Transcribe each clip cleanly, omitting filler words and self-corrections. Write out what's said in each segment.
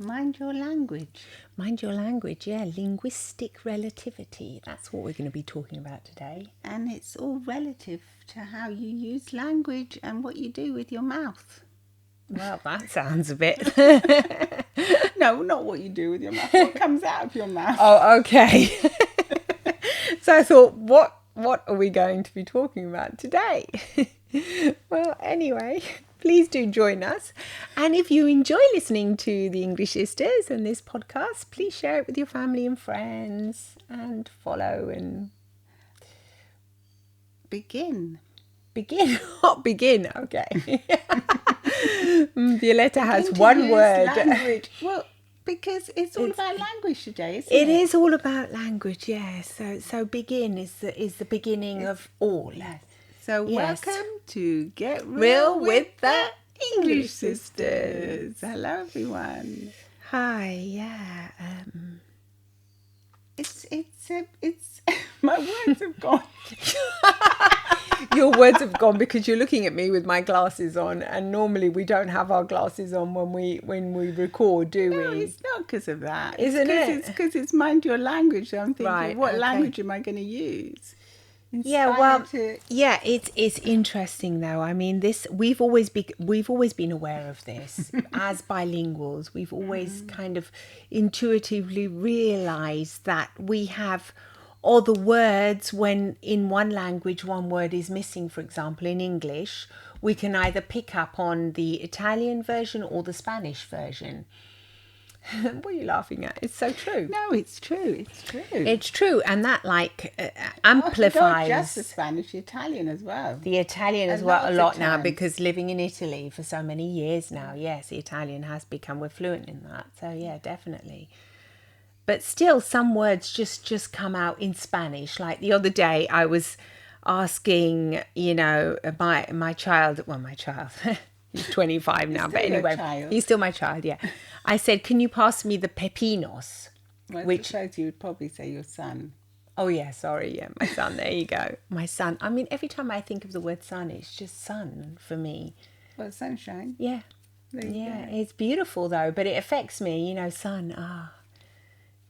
Mind your language. Mind your language, yeah. Linguistic relativity. That's what we're going to be talking about today. And it's all relative to how you use language and what you do with your mouth. Well, that sounds a bit... No, not what you do with your mouth. What comes out of your mouth. Oh, okay. So I thought, what are we going to be talking about today? Well, anyway, please do join us. And if you enjoy listening to the English Sisters and this podcast, please share it with your family and friends and follow and Begin. Not begin, okay. Violetta has Begin to one use word. Language. Well, because it's all about language today, isn't it? It is all about language, yes. So begin is the beginning of all. Yes. So Yes. welcome to Get Real Real with with the the English English Sisters. Sisters. Hello, everyone. Hi, yeah. It's my words have gone. Your words have gone because you're looking at me with my glasses on, and normally we don't have our glasses on when we record, do No, we? it's not because of that. Isn't it? It's because it's mind your language. So I'm thinking, Right, what okay. language am I going to use? Yeah, well, Inspired yeah, it's interesting though. I mean, we've always been aware of this as bilinguals. We've always kind of intuitively realised that we have other words when in one language one word is missing. For example, in English, we can either pick up on the Italian version or the Spanish version. What are you laughing at? It's so true. No, it's true. It's true. It's true, and that Not amplifies just the Spanish, the Italian as well. the Italian as A well lot a of lot now, times. because living in Italy for so many years now, yes, the Italian has become, we're fluent in that. So yeah, definitely. But still, some words just come out in Spanish. Like the other day, I was asking, my child. Well, my child. He's 25 now, but still your anyway, child. he's still my child. Yeah, I said, "Can you pass me the pepinos?" Well, Which- I suppose you would probably say your son. Oh yeah, sorry, yeah, my son. There you go, my son. I mean, every time I think of the word sun, it's just sun for me. Well, sunshine. Yeah, There you yeah, go. it's beautiful though, but it affects me. Sun.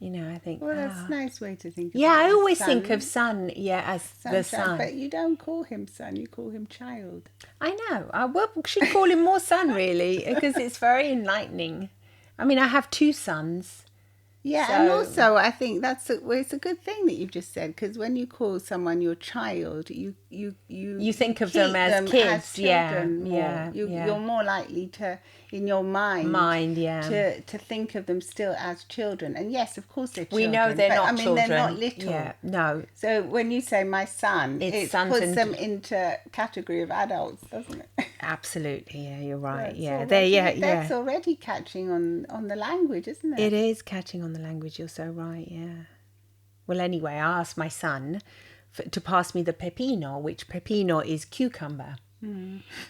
I think. Well, that's a nice way to think of Yeah, it. I the always sun, think of sun, as the sunshine, sun. But you don't call him son, you call him child. I know. I should call him more sun, really, because it's very enlightening. I mean, I have two sons. Yeah, and So- also I think it's a good thing that you've just said, because when you call someone your child, you think of keep them as kids, yeah, children more. yeah. You're more likely to, in your mind, Yeah. to think of them still as children. And yes, of course they're We children. know they're but, not I mean, children. they're not little. Yeah, no. So when you say my son, It's it sons puts and- them into category of adults, doesn't it? Absolutely, yeah, you're right. That's Yeah, already- That's already catching on the language, isn't it? It is catching on the language. You're so right. Yeah. Well, anyway, I asked my son to pass me the pepino, which pepino is cucumber.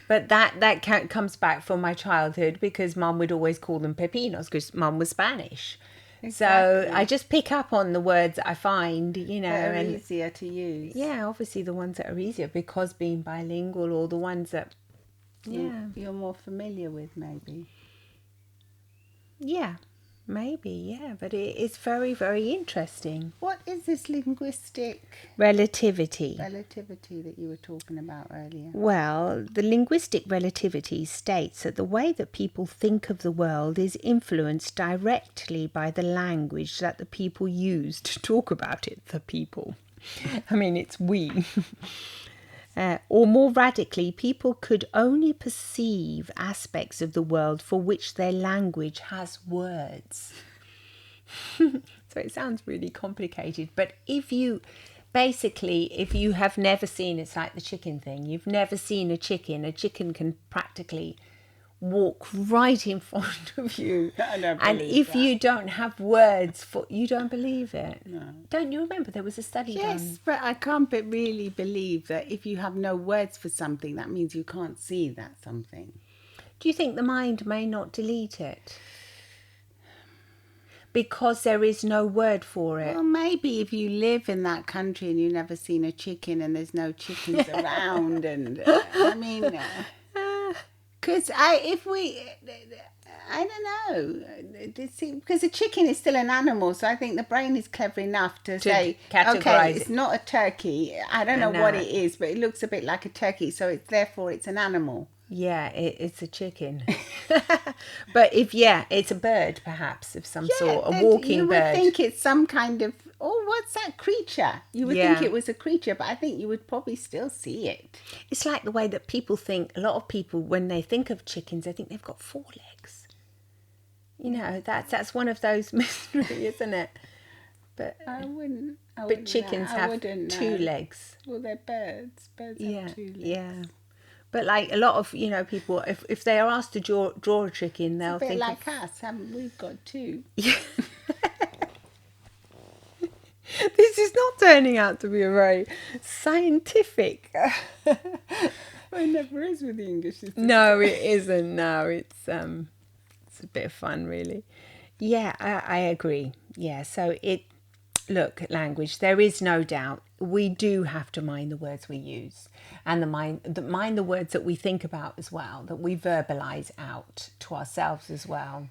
But that comes back from my childhood, because Mum would always call them pepinos because Mum was Spanish. Exactly. So I just pick up on the words that I find, They're and easier to use. yeah, obviously the ones that are easier because being bilingual, or the ones that You're more familiar with, maybe. yeah, maybe, yeah, but it's very, very interesting. What is this linguistic Relativity. relativity that you were talking about earlier? Well, the linguistic relativity states that the way that people think of the world is influenced directly by the language that the people use to talk about it. The people. I mean, it's we. Or more radically, people could only perceive aspects of the world for which their language has words. So it sounds really complicated, but if you have never seen, it's like the chicken thing, you've never seen a chicken can practically walk right in front of you. I don't And believe if that. you don't have words you don't believe it. No. Don't you remember there was a study done? Yes, but I can't really believe that if you have no words for something, that means you can't see that something. Do you think the mind may not delete it? Because there is no word for it. Well, maybe if you live in that country and you've never seen a chicken and there's no chickens around, and I mean, because I don't know. Because a chicken is still an animal, so I think the brain is clever enough to say, categorize okay, it. it's not a turkey. I don't know what it is, but it looks a bit like a turkey, so therefore it's an animal. Yeah, it's a chicken. But it's a bird perhaps of some sort, a walking you would bird. think it's some kind of, oh, what's that creature? You would think it was a creature, but I think you would probably still see it. It's like the way that people think, a lot of people, when they think of chickens, they think they've got 4 legs. You know, that's one of those mysteries, isn't it? But I wouldn't. but chickens have 2 legs. Well, they're birds. Birds have 2 legs. Yeah. But like a lot of, people, if they are asked to draw a chicken, they'll It's a bit think like us. We've got 2. Yeah. This is not turning out to be a very scientific. Well, it never is with the English. No, it isn't. No, it's a bit of fun, really. Yeah, I agree. Yeah, so look, language, there is no doubt we do have to mind the words we use, and mind the words that we think about as well, that we verbalize out to ourselves as well.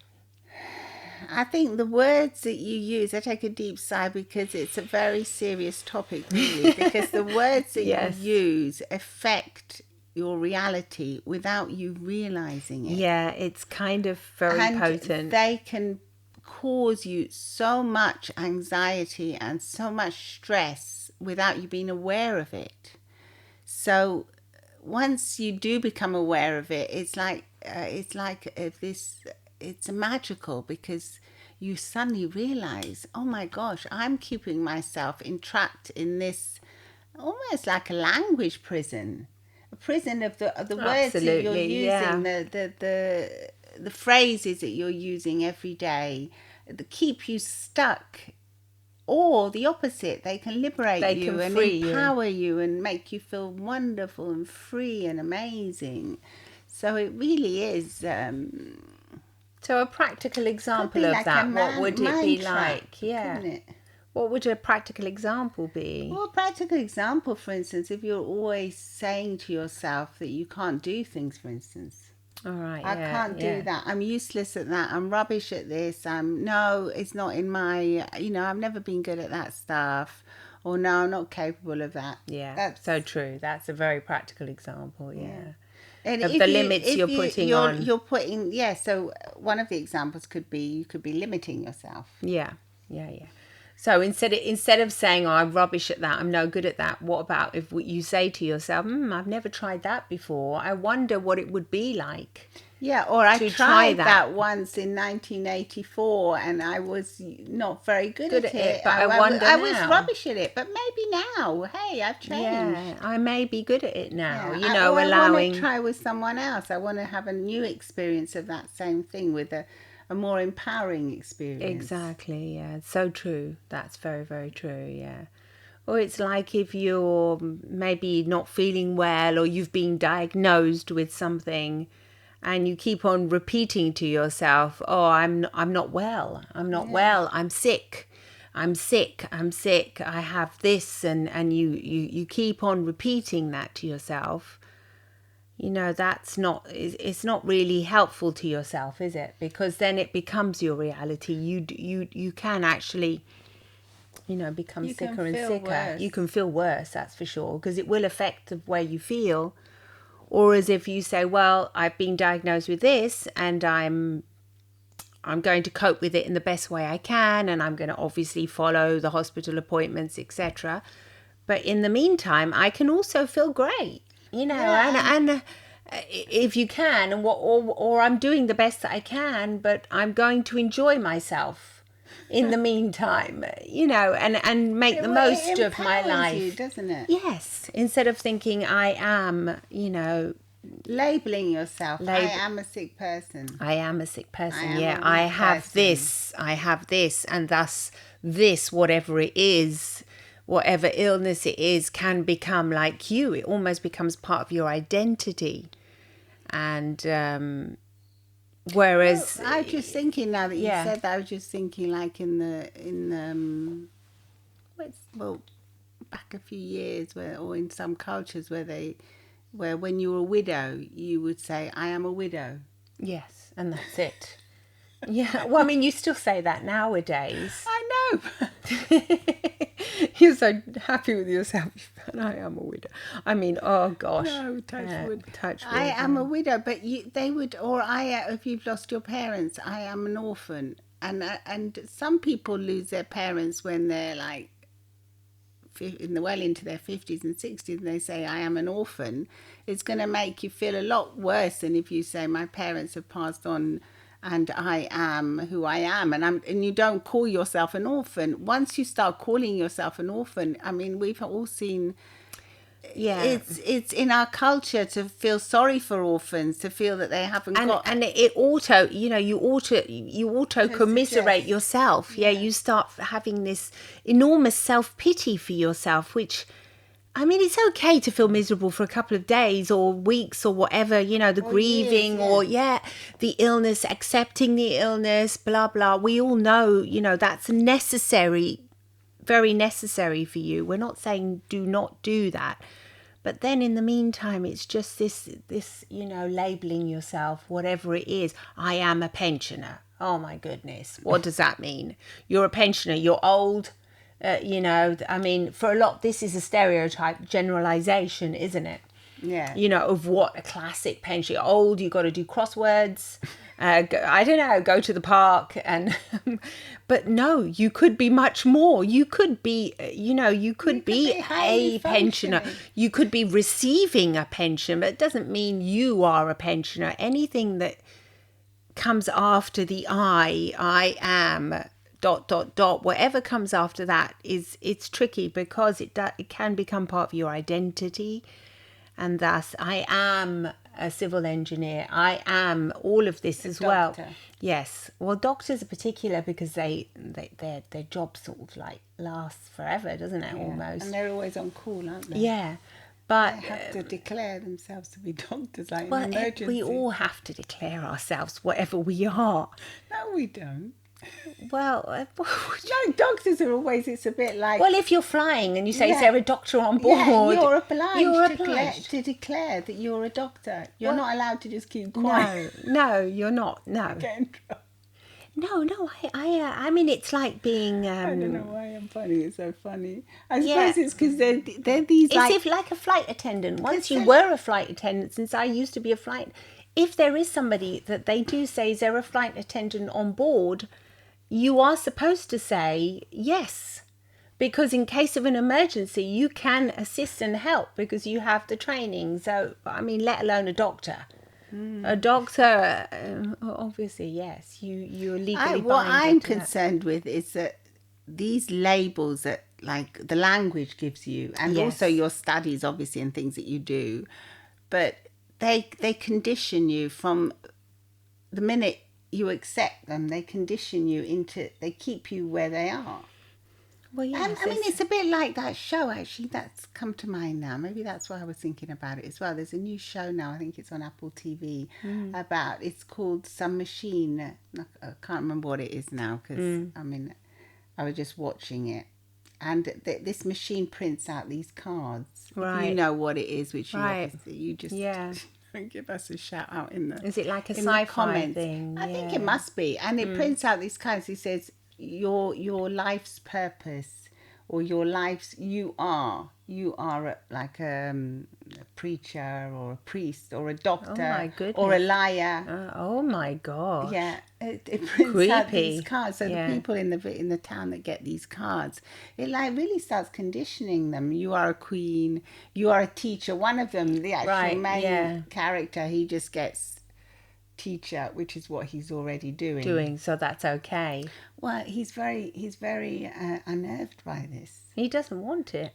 I think the words that you use, I take a deep sigh because it's a very serious topic, really, because the words that you use affect your reality without you realizing it. Yeah, it's kind of very potent. They can cause you so much anxiety and so much stress without you being aware of it. So once you do become aware of it, it's magical, because you suddenly realize, oh my gosh, I'm keeping myself entrapped in this almost like a language prison, a prison of the words that you're using, the phrases that you're using every day that keep you stuck. Or the opposite, they can liberate you and empower you and make you feel wonderful and free and amazing. So it really is. So a practical example of that, what would it be like? Yeah. What would a practical example be? Well, a practical example, for instance, if you're always saying to yourself that you can't do things, for instance. All right. I can't do that. I'm useless at that. I'm rubbish at this. No, it's not in my, I've never been good at that stuff. Or no, I'm not capable of that. Yeah, that's so true. That's a very practical example, yeah. And of the limits you're putting on. So one of the examples could be, you could be limiting yourself. Yeah. So instead of saying, oh, I'm rubbish at that, I'm no good at that, what about if you say to yourself, I've never tried that before, I wonder what it would be like. Yeah, or I tried that once in 1984 and I was not very good at it. But I wonder I now. was rubbish at it, but maybe now, hey, I've changed. Yeah, I may be good at it now, I want to try with someone else. I want to have a new experience of that same thing with a more empowering experience. Exactly, yeah. So true. That's very, very true, yeah. Or it's like if you're maybe not feeling well or you've been diagnosed with something and you keep on repeating to yourself, oh, I'm not well. I'm not well. I'm sick. I'm sick. I have this. And you keep on repeating that to yourself. It's not really helpful to yourself, is it? Because then it becomes your reality. You can actually, become sicker and sicker. Worse. You can feel worse, that's for sure, because it will affect the way you feel. Or as if you say, well, I've been diagnosed with this and I'm going to cope with it in the best way I can, and I'm going to obviously follow the hospital appointments, etc. But in the meantime, I can also feel great. And if you can, or I'm doing the best that I can, but I'm going to enjoy myself in the meantime, and make the most of my life. You, doesn't it? Yes, instead of thinking I am, labeling yourself. I am a sick person. I am a sick person. I have this, and thus this, whatever it is. Whatever illness it is can become like you. It almost becomes part of your identity. And whereas... I was just thinking now that you said that, I was just thinking like back a few years or in some cultures where when you were a widow, you would say, I am a widow. Yes, and that's it. Yeah. Well, I mean, you still say that nowadays. I know. You're so happy with yourself. And I am a widow. I mean, oh gosh. No, touch wood. Touch wood. I am a widow, but they would, or if you've lost your parents, I am an orphan. And some people lose their parents when they're like well into their 50s and 60s, and they say I am an orphan. It's going to make you feel a lot worse than if you say my parents have passed on and I am who I am, and you don't call yourself an orphan. Once you start calling yourself an orphan, I mean, we've all seen, Yeah. it's in our culture to feel sorry for orphans, to feel that they haven't got, And it auto, you auto commiserate suggest. yourself. Yeah, you start having this enormous self-pity for yourself, which, I mean, it's okay to feel miserable for a couple of days or weeks or whatever, the grieving years, or the illness, accepting the illness, blah blah. We all know, that's necessary, very necessary for you. We're not saying do not do that. But then in the meantime, it's just this, labeling yourself, whatever it is. I am a pensioner. Oh my goodness. What does that mean? You're a pensioner. You're old. I mean, for a lot, this is a stereotype generalization, isn't it? yeah. Of what a classic pension. You're old, you've got to do crosswords. I don't know, go to the park. But no, you could be much more. You could be, you could be highly a pensioner. functioning. You could be receiving a pension, but it doesn't mean you are a pensioner. Anything that comes after the I am, ... whatever comes after that it's tricky, because it can become part of your identity. And thus, I am a civil engineer. I am all of this as well. Doctor. Yes. Well, doctors are particular because their job sort of like lasts forever, doesn't it? Yeah. Almost. And they're always on call, aren't they? Yeah. But They have to declare themselves to be doctors, like well, in emergency. we all have to declare ourselves whatever we are. No, we don't. Well, No, doctors are always, it's a bit like... well, if you're flying and you say, is Yeah. there a doctor on board? Yeah, you're obliged, You're to obliged. declare that you're a doctor. You're Well, not allowed to just keep quiet. No, you're not. No. Get in trouble. No. I mean, it's like being. I don't know why I'm funny. It's so funny. I Yeah. suppose it's because they're these It's like a flight attendant. Once you were a flight attendant, since I used to be a flight. If there is somebody that they do say, is there a flight attendant on board? You are supposed to say yes, because in case of an emergency, you can assist and help because you have the training. So, I mean, let alone a doctor. A doctor, obviously, yes, you're legally what binded I'm to that. concerned with is that these labels that like the language gives you, and Yes. also your studies, obviously, and things that you do, but they condition you from the minute you accept them. They condition you they keep you where they are. Well, yes, And I mean, it's a bit like that show, actually, that's come to mind now. Maybe that's why I was thinking about it as well. There's a new show now, I think it's on Apple TV, it's called Some Machine. I can't remember what it is now, because, I mean, I was just watching it. And this machine prints out these cards. Right. You know what it is, which Right. you just... Yeah. Give us a shout out in the... Is it like a in the sci-fi comments. thing? I think Yeah. it must be. And it prints out these cards. It says your life's purpose, or your life's you are like a preacher or a priest or a doctor my goodness. or a liar. Oh my god. Yeah, it prints out these Creepy. cards. So Yeah. the people in the town that get these cards, it like really starts conditioning them. You are a queen. You are a teacher. One of them, the actual Right, main yeah. character, he just gets teacher, which is what he's already doing. So that's okay. Well, he's very unnerved by this. He doesn't want it.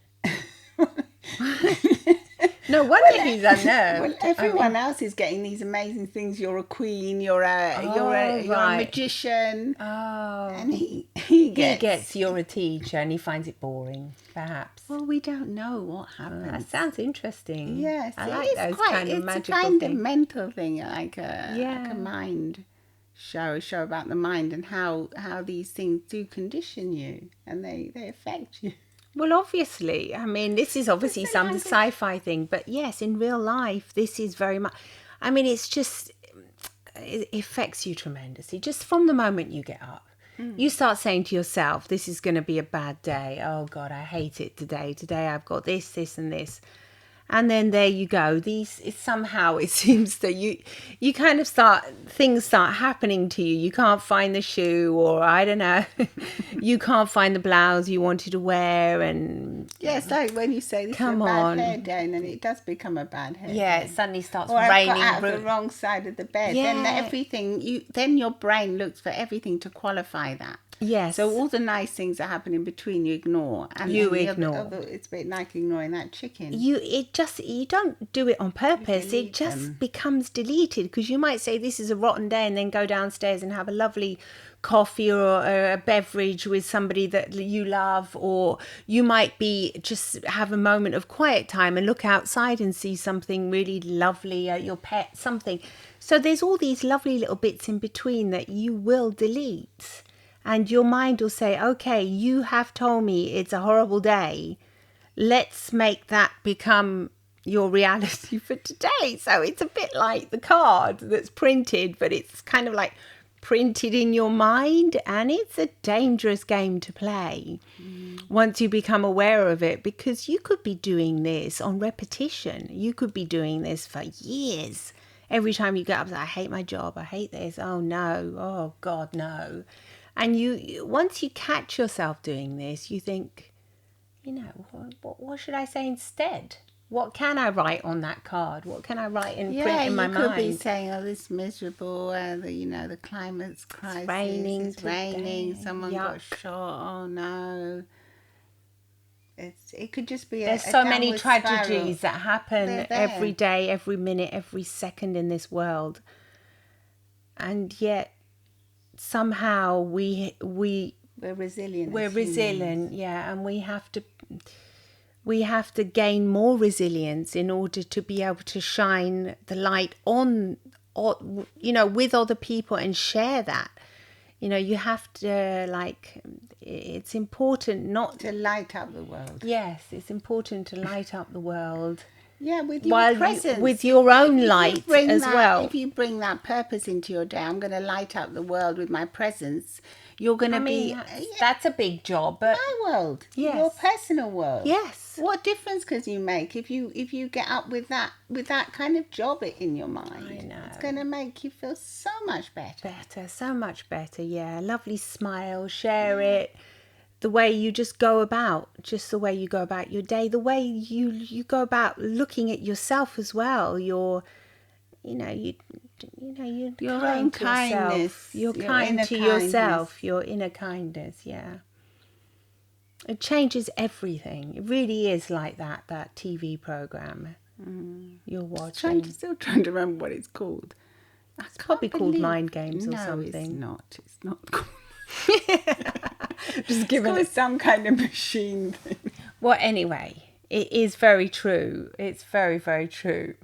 No wonder he's unnerved. Well, everyone else is getting these amazing things. You're a queen. You're a right. magician. Oh. And he He gets. gets you're a teacher and he finds it boring, perhaps. Well, we don't know what That happens. sounds interesting. Yes, I it like is those quite, kind of it's magical a kind things. of mental thing, like Yeah. a mind show, a show about the mind and how these things do condition you and they affect you. Well, obviously, I mean, this is obviously It's a some language. sci-fi thing, but yes, in real life, this is very much. I mean, it's just it affects you tremendously. Just from the moment you get up, you start saying to yourself, this is going to be a bad day. Oh God, I hate it today. Today I've got this and this. And then there you go. Somehow it seems that you kind of things start happening to you. You can't find the shoe, or I don't know, you can't find the blouse you wanted to wear. And yeah, it's like when you say this is a bad hair day, and then it does become a bad hair day. It suddenly starts or raining. Or I've got out of the wrong side of the bed. Then your brain looks for everything to qualify that. Yes. So all the nice things that happen in between, you ignore. And you ignore. It's a bit like ignoring that chicken. You don't do it on purpose. It just becomes deleted, because you might say this is a rotten day and then go downstairs and have a lovely coffee or a beverage with somebody that you love, or you might be just have a moment of quiet time and look outside and see something really lovely, your pet, something. So there's all these lovely little bits in between that you will delete. And your mind will say, okay, you have told me it's a horrible day. Let's make that become your reality for today. So it's a bit like the card that's printed, but it's kind of like printed in your mind. And it's a dangerous game to play once you become aware of it, because you could be doing this on repetition. You could be doing this for years. Every time you get up, I hate my job. I hate this. Oh, no. Oh, God, no. And once you catch yourself doing this, you think, what should I say instead? What can I write on that card? What can I write and print in my mind? Yeah, you could be saying, oh, this miserable, the climate's crisis. It's raining. Someone got shot. Oh, no. It could just be There's so many tragedies spiral that happen every day, every minute, every second in this world. And yet, somehow we're resilient. We're resilient, yeah, and we have to gain more resilience in order to be able to shine the light on with other people and share that. You have to it's important not to light up the world. Yes, it's important to light up the world. Yeah, with your presence. With your own light as well. If you bring that purpose into your day, I'm going to light up the world with my presence. You're going to be... That's a big job, but... My world. Yes. Your personal world. Yes. What difference could you make if you get up with that kind of job in your mind? I know. It's going to make you feel so much better. So much better, yeah. Lovely smile, share it. The way you just go about your day, the way you go about looking at yourself as well. You're kind to yourself. Your inner kindness, yeah. It changes everything. It really is like that TV program you're watching. Still trying to remember what it's called. It's probably called Mind Games or something. No, it's not called. Just giving it some kind of machine thing. Well, anyway, it is very true. It's very, very true.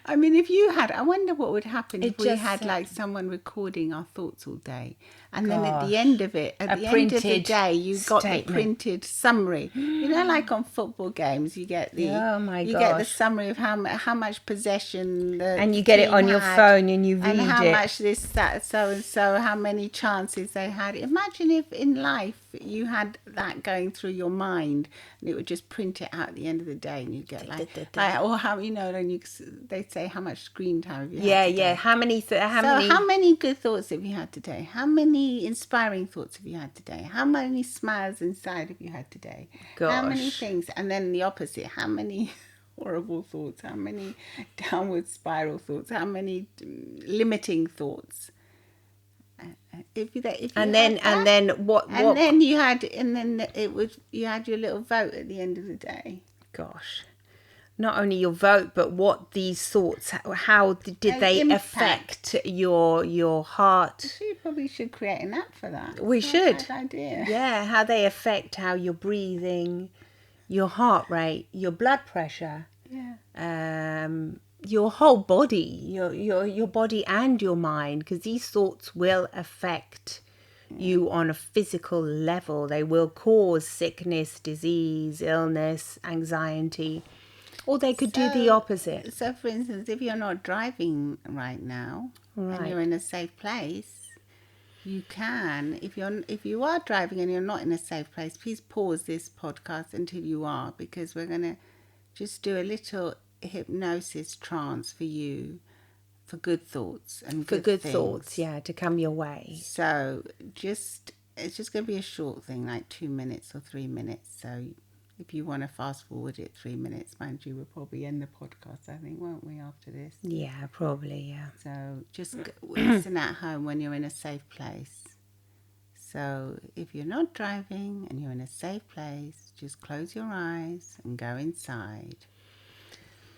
I mean, I wonder what would happen if we had someone recording our thoughts all day. And then at the end of it, at the end of the day, you got the printed summary. Like on football games, you get the get the summary of how much possession and you get it on your phone and you read it. And how much this, that, so and so, how many chances they had. Imagine if in life you had that going through your mind, and it would just print it out at the end of the day, and you get or how then they'd say how much screen time have you had today. How many good thoughts have you had today? How many inspiring thoughts have you had today? How many smiles inside have you had today? Gosh. How many things? And then the opposite, how many horrible thoughts? How many downward spiral thoughts? How many limiting thoughts? You had your little vote at the end of the day. Gosh. Not only your vote, but what these thoughts, how did they affect your heart? We probably should create an app for that. We should. Bad idea. Yeah, how they affect how you're breathing, your heart rate, your blood pressure. Yeah. Your whole body, your body and your mind, because these thoughts will affect you on a physical level. They will cause sickness, disease, illness, anxiety. Or they could do the opposite. So, for instance, if you're not driving right now and you're Right. in a safe place, you can. If you are driving and you're not in a safe place, please pause this podcast until you are, because we're gonna just do a little hypnosis trance for you for good thoughts and For good good things. thoughts, yeah, to come your way. So it's just going to be a short thing, like 2 minutes or 3 minutes. So if you want to fast forward it 3 minutes, mind you, we'll probably end the podcast, I think, won't we, after this? Yeah, probably, yeah. So just listen at home when you're in a safe place. So if you're not driving and you're in a safe place, just close your eyes and go inside.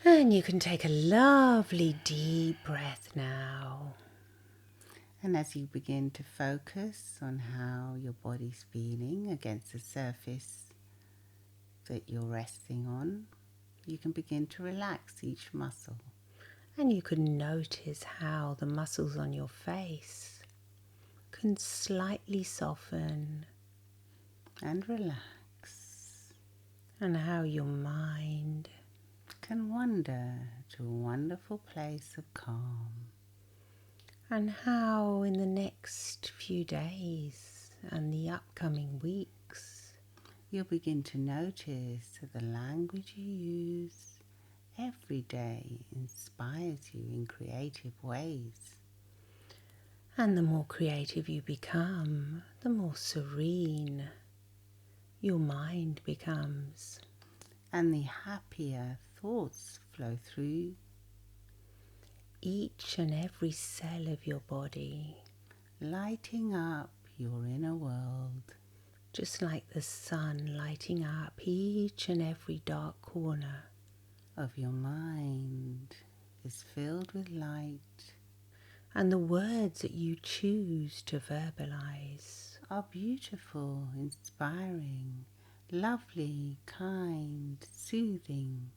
And you can take a lovely deep breath now. And as you begin to focus on how your body's feeling against the surface that you're resting on, you can begin to relax each muscle. And you can notice how the muscles on your face can slightly soften, And relax. and how your mind Can wander to a wonderful place of calm. and how in the next few days and the upcoming weeks You'll begin to notice that the language you use every day inspires you in creative ways. and the more creative you become, the more serene your mind becomes. And the happier thoughts flow through Each and every cell of your body, lighting up your inner world. just like the sun lighting up each and every dark corner Of your mind is filled with light, and the words that you choose to verbalize are beautiful, inspiring, lovely, kind, soothing,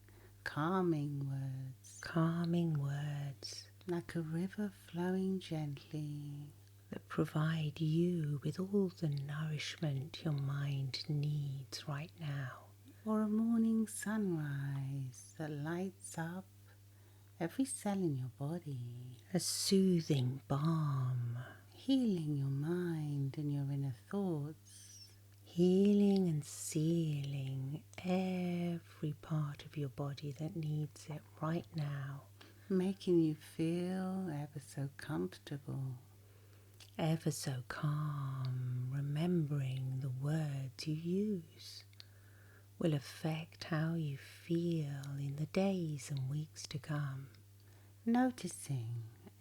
calming words, like a river flowing gently, that provide you with all the nourishment your mind needs right now. or a morning sunrise that lights up every cell in your body, A soothing balm, healing your mind and your inner thoughts, healing and sealing every part of your body that needs it right now, making you feel ever so comfortable. ever so calm. Remembering the words you use will affect how you feel in the days and weeks to come. Noticing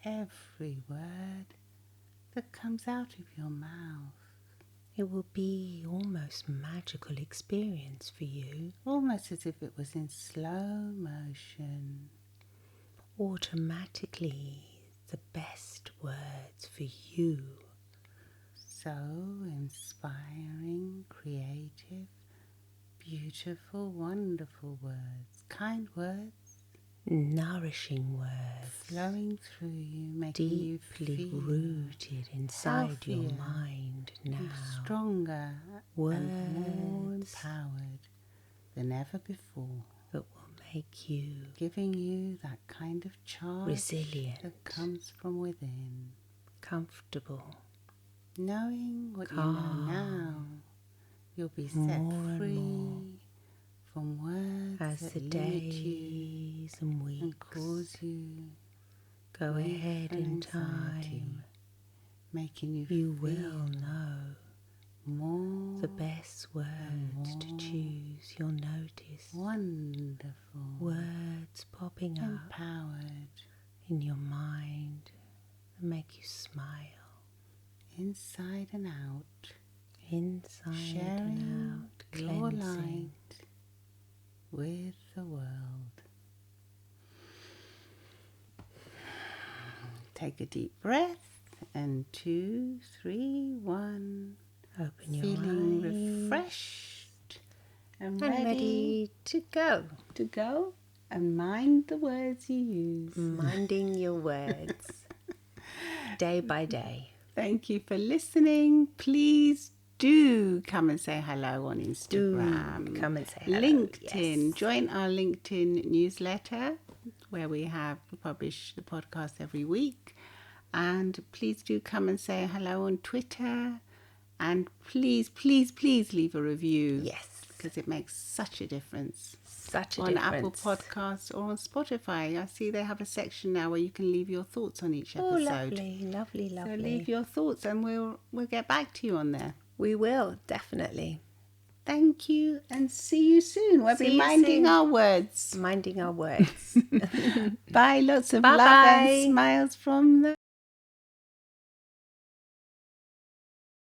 every word that comes out of your mouth, It will be almost magical experience for you. almost as if it was in slow motion. Automatically the best words for you. So inspiring, creative, beautiful, wonderful words, kind words Nourishing words, flowing through you, making deeply you feel rooted inside your healthier mind now. and stronger and more Words empowered than ever before, that will make you giving you that kind of charge resilient, that comes from within. comfortable, Knowing what calm, you know now, you'll be set more free and more from words as that the limit you days and and weeks cause you go grief ahead and in anxiety, time. making you You feel will know more the best words to more choose. You'll notice wonderful, words popping up empowered, in your mind that make you smile, inside and out, inside sharing and out, your cleansing. light with the world. Take a deep breath, and 2, 3, 1. Open your Feeling eyes refreshed and and ready ready to go. to go and mind the words you use. Minding your words day by day. Thank you for listening. Please do come and say hello on Do Instagram. come and say hello. LinkedIn. Yes. Join our LinkedIn newsletter where we publish the podcast every week. And please do come and say hello on Twitter. And please, please, please leave a review. Yes. Because it makes such a difference. Such a on difference. Apple Podcasts or on Spotify. I see they have a section now where you can leave your thoughts on each episode. Oh, lovely, lovely, lovely. So leave your thoughts and we'll get back to you on there. We will, definitely. Thank you and see you soon. We'll be See you minding soon. our words. Minding our words. Bye. Lots of Bye love bye. and smiles from the